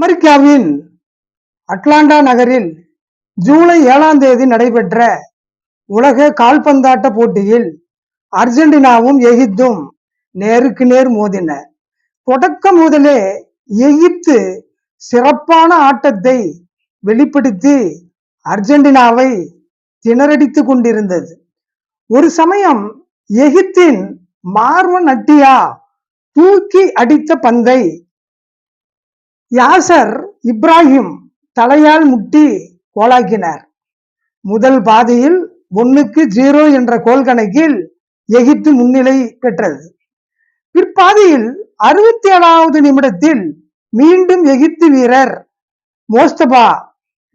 அமெரிக்காவின் அட்லாண்டா நகரில் ஜூலை 7ஆம் தேதி நடைபெற்ற உலக கால்பந்தாட்ட போட்டியில் அர்ஜென்டினாவும் எகிப்தும் நேருக்கு நேர் மோதின. தொடக்கம் முதலே எகிப்து சிறப்பான ஆட்டத்தை வெளிப்படுத்தி அர்ஜென்டினாவை திணறடித்துக் கொண்டிருந்தது. ஒரு சமயம் எகிப்தின் மார்வன் அட்டியா தூக்கி அடித்த பந்தை யாசர் இப்ராஹிம் தலையால் முட்டி கோலாக்கினார். முதல் பாதியில் 1-0 என்ற கோல் கணக்கில் எகிப்து முன்னிலை பெற்றது. பிற்பாதியில் 67வது நிமிடத்தில் மீண்டும் எகிப்து வீரர் மோஸ்தபா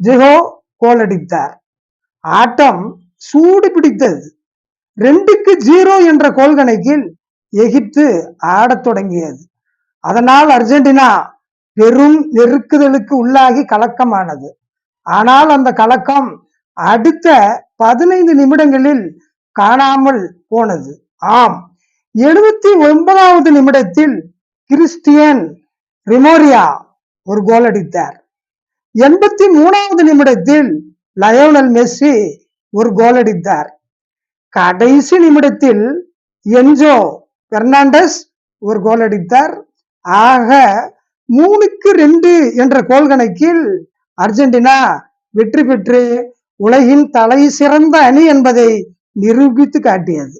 ஜெஹோ கோல் அடித்தார். ஆட்டம் சூடு பிடித்தது. 2-0 என்ற கோல் கணக்கில் எகிப்து ஆடத் தொடங்கியது. அதனால் அர்ஜென்டினா பெரும் நெருக்குதலுக்கு உள்ளாகி கலக்கமானது. ஆனால் அந்த கலக்கம் அடுத்த 15 நிமிடங்களில் காணாமல் போனது. ஆம், 79வது நிமிடத்தில் கிறிஸ்டியன் ரிமோரியா ஒரு கோல் அடித்தார். 83வது நிமிடத்தில் லயோனல் மெஸ்ஸி ஒரு கோல் அடித்தார். கடைசி நிமிடத்தில் என்ஜோ பெர்னாண்டஸ் ஒரு கோல் அடித்தார். ஆக 3-2 என்ற கோல் கணக்கில் அர்ஜென்டினா வெற்றி பெற்று உலகின் தலை சிறந்த அணி என்பதை நிரூபித்து காட்டியது.